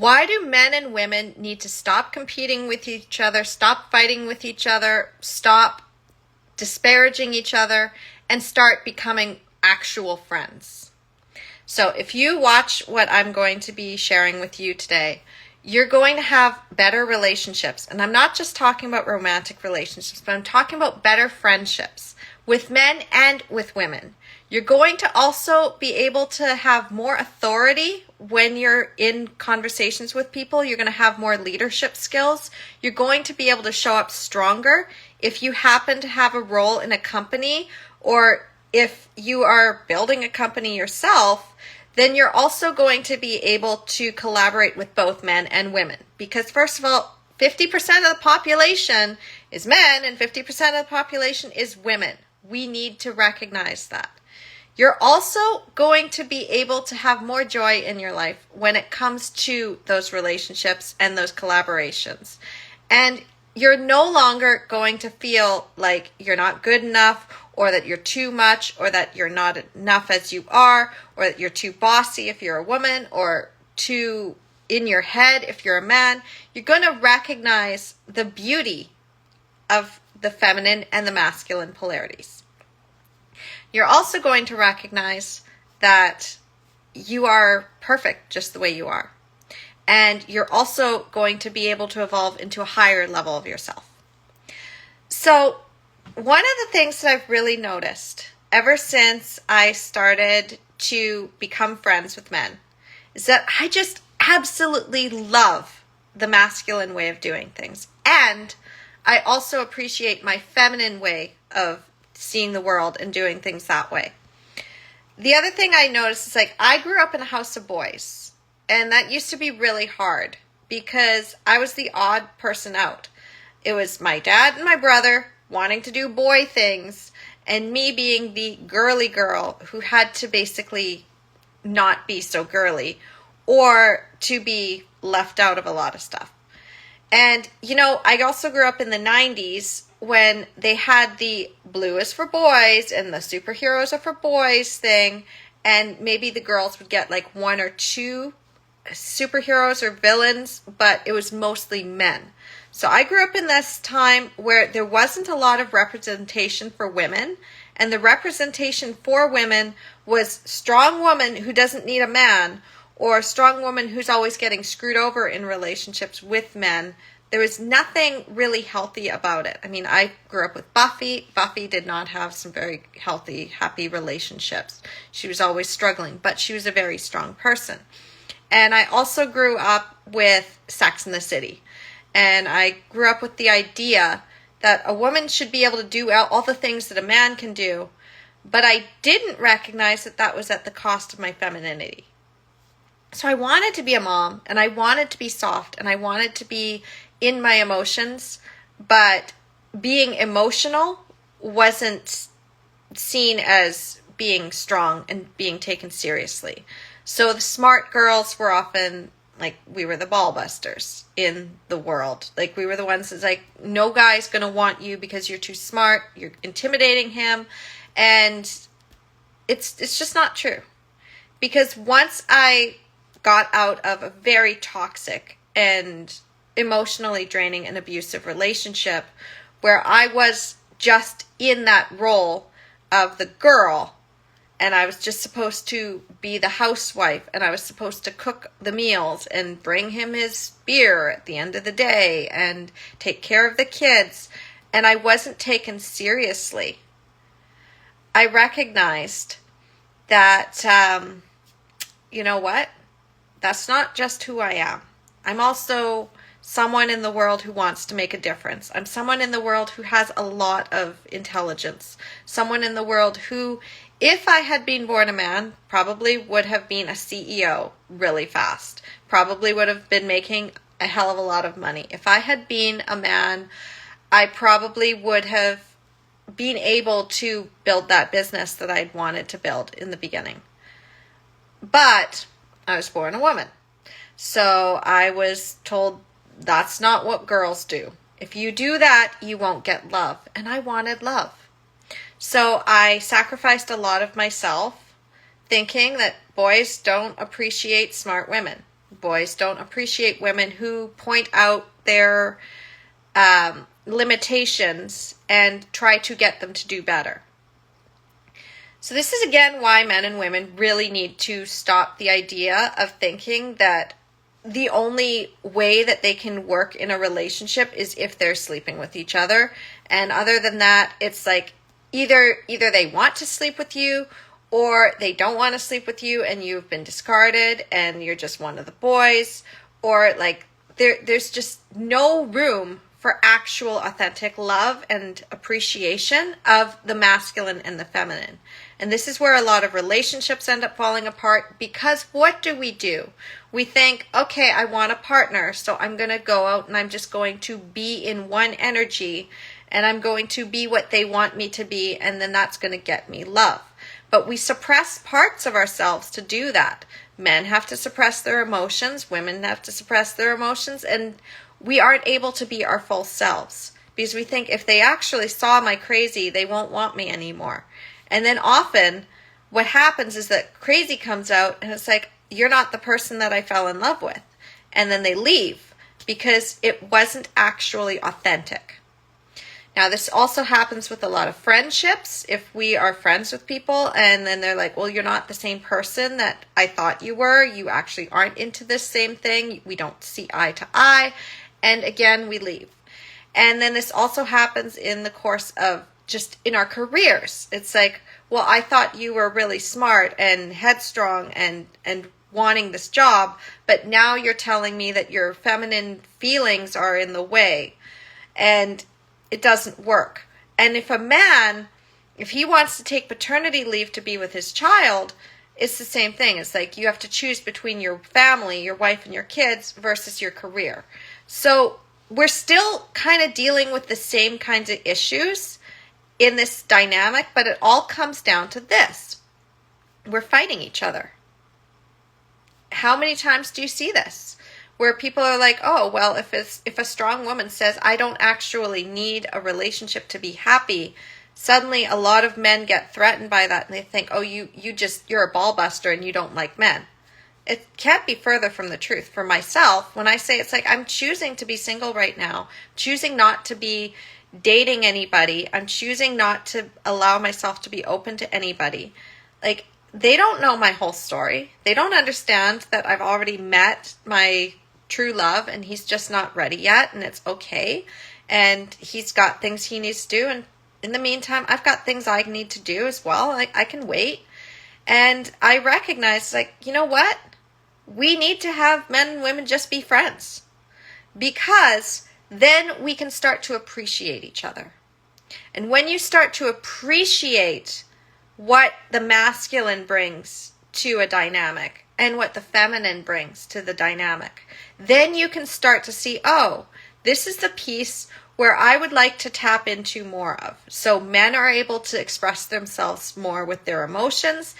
Why do men and women need to stop competing with each other, stop fighting with each other, stop disparaging each other, and start becoming actual friends? So if you watch what I'm going to be sharing with you today, you're going to have better relationships. And I'm not just talking about romantic relationships, but I'm talking about better friendships with men and with women. You're going to also be able to have more authority when you're in conversations with people. You're going to have more leadership skills. You're going to be able to show up stronger if you happen to have a role in a company, or if you are building a company yourself. Then you're also going to be able to collaborate with both men and women. Because first of all, 50% of the population is men and 50% of the population is women. We need to recognize that. You're also going to be able to have more joy in your life when it comes to those relationships and those collaborations. And you're no longer going to feel like you're not good enough, or that you're too much, or that you're not enough as you are, or that you're too bossy if you're a woman, or too in your head if you're a man. You're going to recognize the beauty of the feminine and the masculine polarities. You're also going to recognize that you are perfect just the way you are. And you're also going to be able to evolve into a higher level of yourself. So one of the things that I've really noticed ever since I started to become friends with men is that I just absolutely love the masculine way of doing things. And I also appreciate my feminine way of seeing the world and doing things that way. The other thing I noticed is, like, I grew up in a house of boys, and that used to be really hard because I was the odd person out. It was my dad and my brother wanting to do boy things, and me being the girly girl who had to basically not be so girly, or to be left out of a lot of stuff. And, you know, I also grew up in the 90s when they had the blue is for boys and the superheroes are for boys thing, and maybe the girls would get like one or two superheroes or villains, but it was mostly men. So I grew up in this time where there wasn't a lot of representation for women, and the representation for women was strong woman who doesn't need a man, or a strong woman who's always getting screwed over in relationships with men. There was nothing really healthy about it. I mean, I grew up with Buffy. Buffy did not have some very healthy, happy relationships. She was always struggling, but she was a very strong person. And I also grew up with Sex and the City. And I grew up with the idea that a woman should be able to do all the things that a man can do, but I didn't recognize that that was at the cost of my femininity. So I wanted to be a mom, and I wanted to be soft, and I wanted to be in my emotions, but being emotional wasn't seen as being strong and being taken seriously. So the smart girls were often like, we were the ball busters in the world. Like, we were the ones that's like, no guy's going to want you because you're too smart, you're intimidating him. And it's just not true. Because once I got out of a very toxic and emotionally draining and abusive relationship where I was just in that role of the girl, and I was just supposed to be the housewife, and I was supposed to cook the meals and bring him his beer at the end of the day and take care of the kids, and I wasn't taken seriously. I recognized that, you know what? That's not just who I am. I'm also someone in the world who wants to make a difference. I'm someone in the world who has a lot of intelligence. Someone in the world who, if I had been born a man, probably would have been a CEO really fast. Probably would have been making a hell of a lot of money. If I had been a man, I probably would have been able to build that business that I'd wanted to build in the beginning. But I was born a woman. So I was told that's not what girls do. If you do that, you won't get love. And I wanted love. So I sacrificed a lot of myself thinking that boys don't appreciate smart women. boys don't appreciate women who point out their limitations and try to get them to do better. So this is again why men and women really need to stop the idea of thinking that the only way that they can work in a relationship is if they're sleeping with each other. And other than that, it's like either they want to sleep with you or they don't want to sleep with you and you've been discarded and you're just one of the boys, or like there's just no room for actual authentic love and appreciation of the masculine and the feminine. And this is where a lot of relationships end up falling apart, because what do? We think, okay, I want a partner, so I'm going to go out and I'm just going to be in one energy and I'm going to be what they want me to be, and then that's going to get me love. But we suppress parts of ourselves to do that. Men have to suppress their emotions, women have to suppress their emotions, and we aren't able to be our full selves because we think if they actually saw my crazy, they won't want me anymore. And then often what happens is that crazy comes out and it's like, you're not the person that I fell in love with. And then they leave because it wasn't actually authentic. Now, this also happens with a lot of friendships. If we are friends with people and then they're like, well, you're not the same person that I thought you were. You actually aren't into this same thing. We don't see eye to eye. And again, we leave. And then this also happens in the course of just in our careers. It's like, well, I thought you were really smart and headstrong and wanting this job, but now you're telling me that your feminine feelings are in the way. And it doesn't work. And if a man, if he wants to take paternity leave to be with his child, it's the same thing. It's like you have to choose between your family, your wife and your kids versus your career. So we're still kind of dealing with the same kinds of issues in this dynamic, but it all comes down to this. We're fighting each other. How many times do you see this? Where people are like, oh, well, if a strong woman says, I don't actually need a relationship to be happy, suddenly a lot of men get threatened by that and they think, oh, you're a ball buster and you don't like men. It can't be further from the truth. For myself, when I say it's like I'm choosing to be single right now, choosing not to be dating anybody, I'm choosing not to allow myself to be open to anybody. Like, they don't know my whole story. They don't understand that I've already met my true love and he's just not ready yet, and it's okay. And he's got things he needs to do, and in the meantime, I've got things I need to do as well. Like, I can wait. And I recognize, like, you know what? We need to have men and women just be friends, because then we can start to appreciate each other. And when you start to appreciate what the masculine brings to a dynamic and what the feminine brings to the dynamic, then you can start to see, oh, this is the piece where I would like to tap into more of. So men are able to express themselves more with their emotions.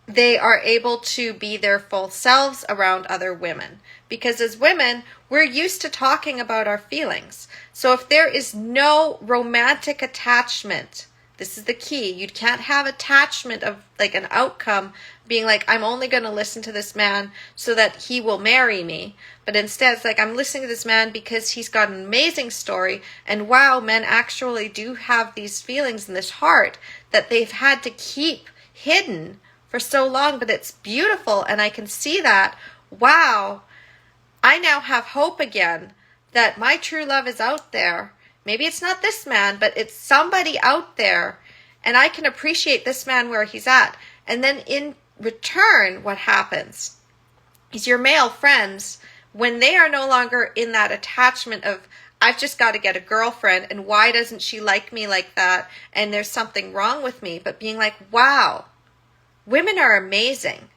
They are able to be their full selves around other women. Because as women, we're used to talking about our feelings. So if there is no romantic attachment, this is the key. You can't have attachment of like an outcome being like, I'm only going to listen to this man so that he will marry me. But instead, it's like, I'm listening to this man because he's got an amazing story. And wow, men actually do have these feelings in this heart that they've had to keep hidden for so long, but it's beautiful. And I can see that, wow, I now have hope again that my true love is out there. Maybe it's not this man, but it's somebody out there, and I can appreciate this man where he's at. And then in return, what happens is your male friends, when they are no longer in that attachment of, I've just got to get a girlfriend, and why doesn't she like me like that, and there's something wrong with me, but being like, wow, women are amazing.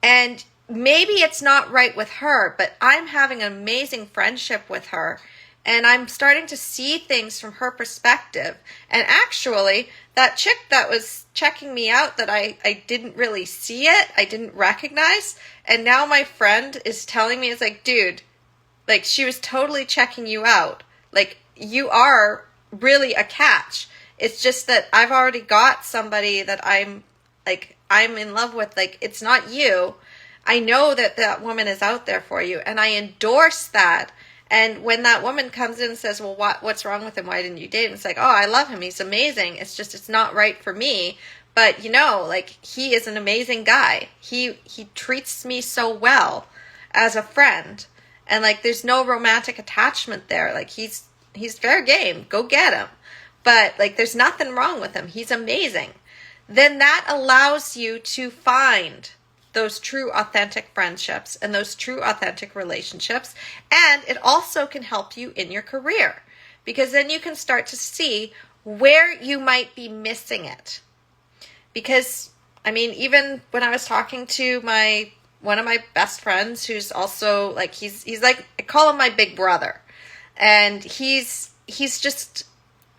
And maybe it's not right with her, but I'm having an amazing friendship with her. And I'm starting to see things from her perspective. And actually, that chick that was checking me out that I didn't really see it, I didn't recognize. And now my friend is telling me, it's like, dude, like, she was totally checking you out. Like, you are really a catch. It's just that I've already got somebody that I'm in love with. Like, it's not you. I know that that woman is out there for you, and I endorse that. And when that woman comes in and says, well, what's wrong with him? Why didn't you date him? It's like, oh, I love him. He's amazing. It's just, it's not right for me. But, you know, like, he is an amazing guy. He treats me so well as a friend. And, like, there's no romantic attachment there. Like, he's fair game. Go get him. But, like, there's nothing wrong with him. He's amazing. Then that allows you to find those true authentic friendships and those true authentic relationships. And it also can help you in your career, because then you can start to see where you might be missing it. Because, I mean, even when I was talking to one of my best friends, who's also like, he's like, I call him my big brother. And he's just,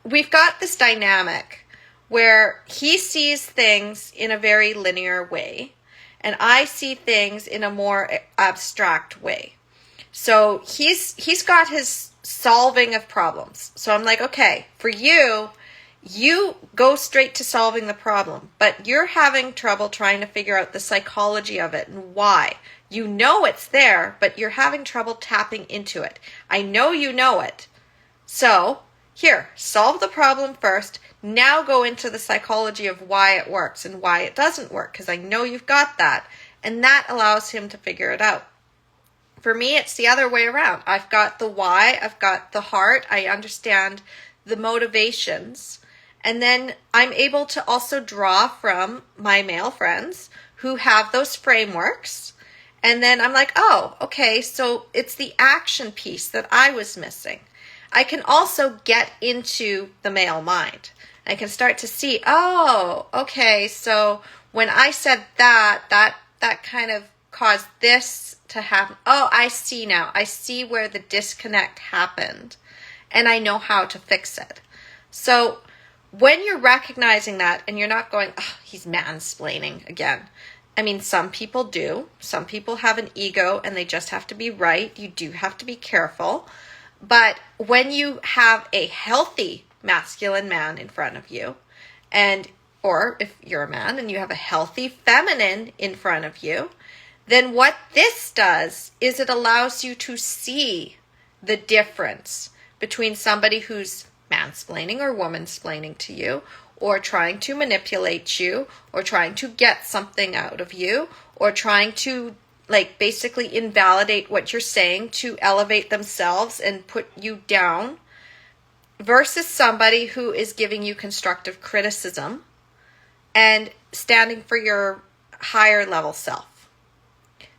we've got this dynamic where he sees things in a very linear way, and I see things in a more abstract way. So he's got his solving of problems. So I'm like, okay, for you go straight to solving the problem, but you're having trouble trying to figure out the psychology of it and why. You know it's there, but you're having trouble tapping into it. I know you know it. So here, solve the problem first. Now go into the psychology of why it works and why it doesn't work, because I know you've got that. And that allows him to figure it out. For me, it's the other way around. I've got the why, I've got the heart, I understand the motivations. And then I'm able to also draw from my male friends who have those frameworks. And then I'm like, oh, okay, so it's the action piece that I was missing. I can also get into the male mind. I can start to see, oh, okay, so when I said that kind of caused this to happen. Oh, I see now. I see where the disconnect happened, and I know how to fix it. So when you're recognizing that and you're not going, oh, he's mansplaining again. I mean, some people do. Some people have an ego and they just have to be right. You do have to be careful. But when you have a healthy masculine man in front of you, or if you're a man and you have a healthy feminine in front of you, then what this does is it allows you to see the difference between somebody who's mansplaining or womansplaining to you, or trying to manipulate you, or trying to get something out of you, or trying to like basically invalidate what you're saying to elevate themselves and put you down, versus somebody who is giving you constructive criticism and standing for your higher level self.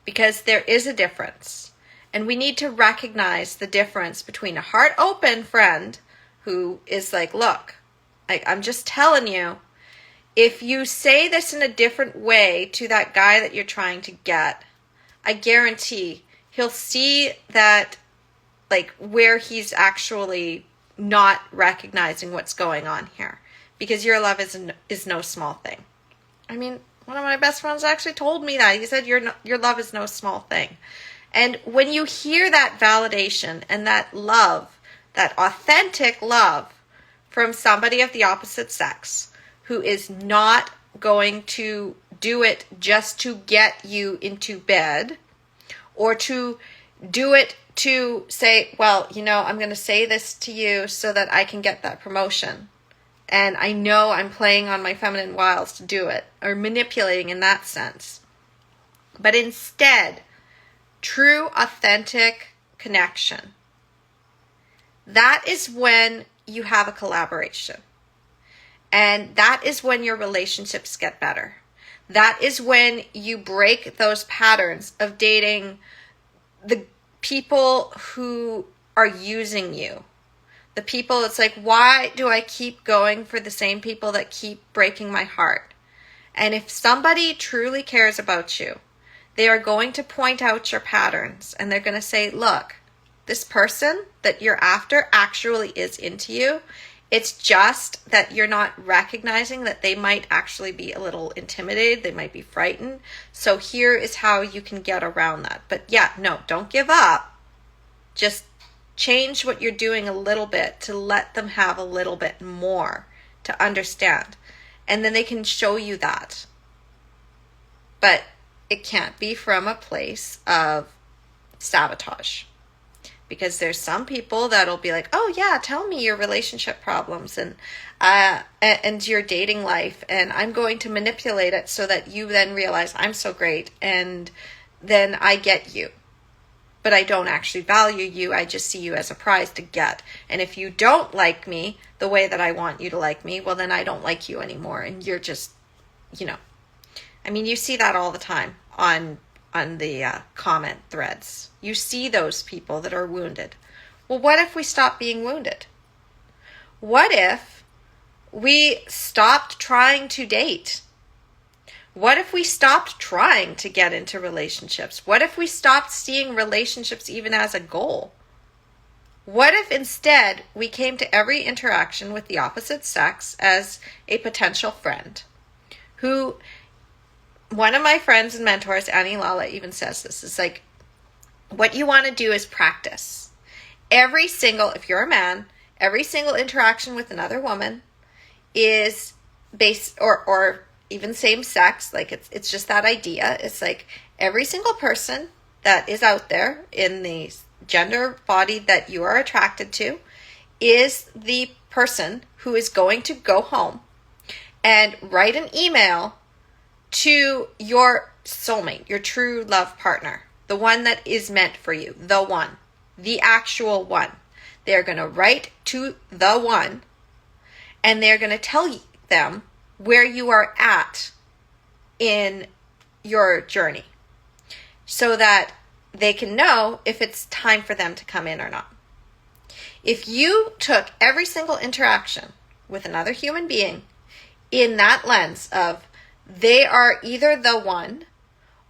Because there is a difference. And we need to recognize the difference between a heart open friend who is like, look, I'm just telling you, if you say this in a different way to that guy that you're trying to get, I guarantee he'll see that, like, where he's actually not recognizing what's going on here. Because your love is no small thing. I mean, one of my best friends actually told me that. He said, your love is no small thing. And when you hear that validation and that love, that authentic love from somebody of the opposite sex who is not going to do it just to get you into bed, or to do it to say, well, you know, I'm going to say this to you so that I can get that promotion. And I know I'm playing on my feminine wiles to do it, or manipulating in that sense. But instead, true, authentic connection. That is when you have a collaboration. And that is when your relationships get better. That is when you break those patterns of dating the people who are using you. The people, it's like, why do I keep going for the same people that keep breaking my heart? And if somebody truly cares about you, they are going to point out your patterns, and they're going to say, look, this person that you're after actually is into you. It's just that you're not recognizing that they might actually be a little intimidated. They might be frightened. So here is how you can get around that. But yeah, no, don't give up. Just change what you're doing a little bit to let them have a little bit more to understand. And then they can show you that. But it can't be from a place of sabotage. Because there's some people that'll be like, oh yeah, tell me your relationship problems and your dating life, and I'm going to manipulate it so that you then realize I'm so great, and then I get you. But I don't actually value you. I just see you as a prize to get. And if you don't like me the way that I want you to like me, well, then I don't like you anymore. And you're just, I mean, you see that all the time on the comment threads. You see those people that are wounded. Well, what if we stop being wounded? What if we stopped trying to date? What if we stopped trying to get into relationships? What if we stopped seeing relationships even as a goal? What if instead we came to every interaction with the opposite sex as a potential friend? One of my friends and mentors, Annie Lala, even says this, is like, what you want to do is practice. If you're a man, every single interaction with another woman is based, or even same sex, like it's just that idea. It's like every single person that is out there in the gender body that you are attracted to is the person who is going to go home and write an email to your soulmate, your true love partner, the one that is meant for you, the one, the actual one. They're going to write to the one, and they're going to tell them where you are at in your journey so that they can know if it's time for them to come in or not. If you took every single interaction with another human being in that lens of they are either the one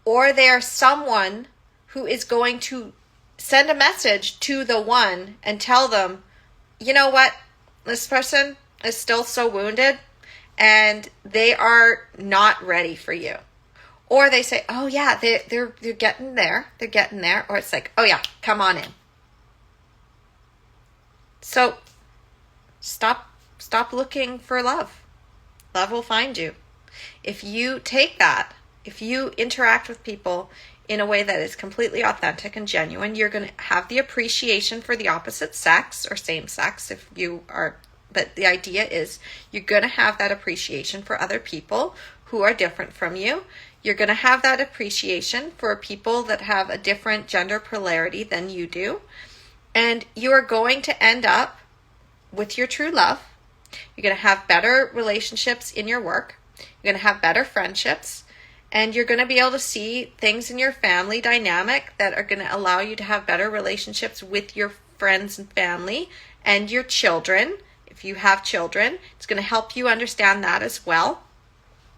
or they are someone who is going to send a message to the one and tell them, you know what, this person is still so wounded and they are not ready for you. Or they say, oh yeah, they're getting there. They're getting there. Or it's like, oh yeah, come on in. So stop looking for love. Love will find you. If you take that, if you interact with people in a way that is completely authentic and genuine, you're going to have the appreciation for the opposite sex or same sex if you are. But the idea is you're going to have that appreciation for other people who are different from you. You're going to have that appreciation for people that have a different gender polarity than you do. And you are going to end up with your true love. You're going to have better relationships in your work. You're going to have better friendships. And you're going to be able to see things in your family dynamic that are going to allow you to have better relationships with your friends and family and your children. If you have children, it's going to help you understand that as well.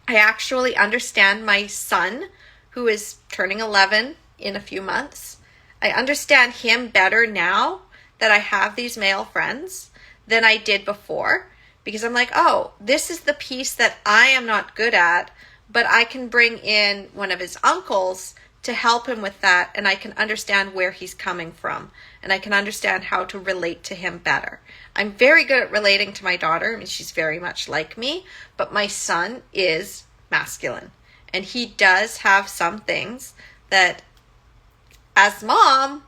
I actually understand my son, who is turning 11 in a few months. I understand him better now that I have these male friends than I did before. Because I'm like, oh, this is the piece that I am not good at, but I can bring in one of his uncles to help him with that, and I can understand where he's coming from, and I can understand how to relate to him better. I'm very good at relating to my daughter. I mean, she's very much like me, but my son is masculine, and he does have some things that, as mom,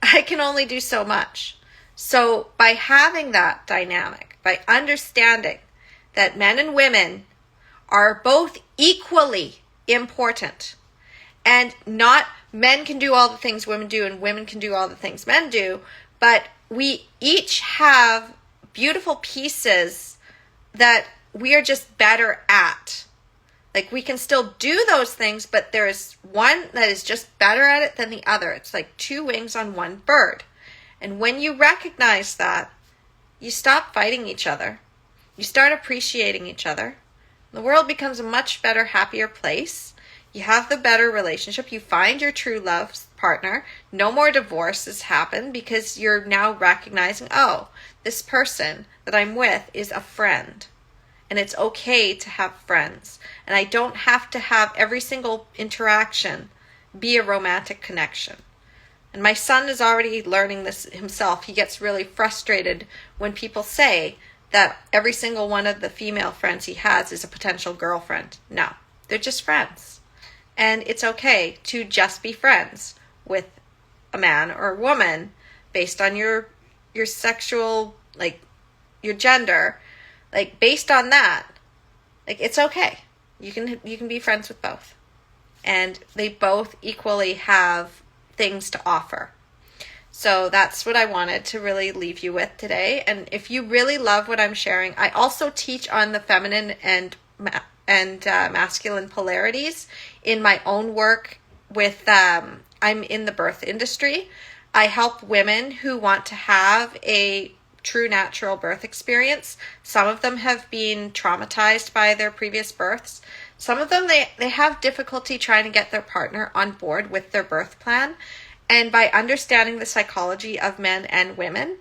I can only do so much. So by having that dynamic, by understanding that men and women are both equally important, and not men can do all the things women do and women can do all the things men do, but we each have beautiful pieces that we are just better at. Like, we can still do those things, but there is one that is just better at it than the other. It's like two wings on one bird. And when you recognize that, you stop fighting each other. You start appreciating each other. The world becomes a much better, happier place. You have the better relationship. You find your true love partner. No more divorces happen because you're now recognizing, oh, this person that I'm with is a friend. And it's okay to have friends. And I don't have to have every single interaction be a romantic connection. And my son is already learning this himself. He gets really frustrated when people say that every single one of the female friends he has is a potential girlfriend. No, they're just friends. And it's okay to just be friends with a man or a woman based on your sexual, like your gender, like based on that. Like, it's okay. You can be friends with both. And they both equally have things to offer. So that's what I wanted to really leave you with today. And if you really love what I'm sharing, I also teach on the feminine and masculine polarities in my own work with, I'm in the birth industry. I help women who want to have a true natural birth experience. Some of them have been traumatized by their previous births. Some of them, they have difficulty trying to get their partner on board with their birth plan. And by understanding the psychology of men and women,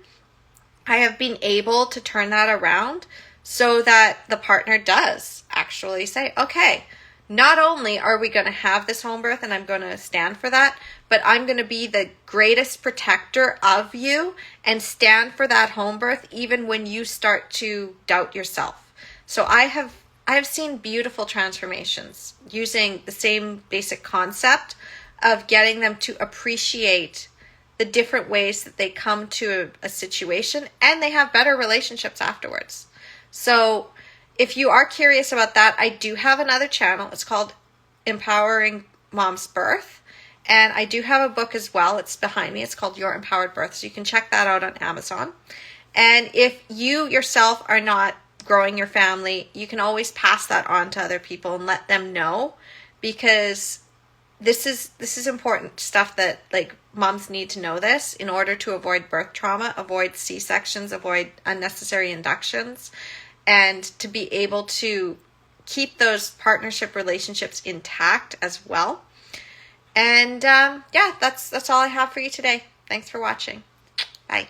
I have been able to turn that around so that the partner does actually say, okay, not only are we going to have this home birth and I'm going to stand for that, but I'm going to be the greatest protector of you and stand for that home birth even when you start to doubt yourself. So I have seen beautiful transformations using the same basic concept of getting them to appreciate the different ways that they come to a situation, and they have better relationships afterwards. So if you are curious about that, I do have another channel. It's called Empowering Mom's Birth. And I do have a book as well. It's behind me. It's called Your Empowered Birth. So you can check that out on Amazon. And if you yourself are not growing your family, you can always pass that on to other people and let them know, because this is important stuff that, like, moms need to know this in order to avoid birth trauma, avoid C-sections, avoid unnecessary inductions, and to be able to keep those partnership relationships intact as well. And yeah, that's all I have for you today. Thanks for watching. Bye.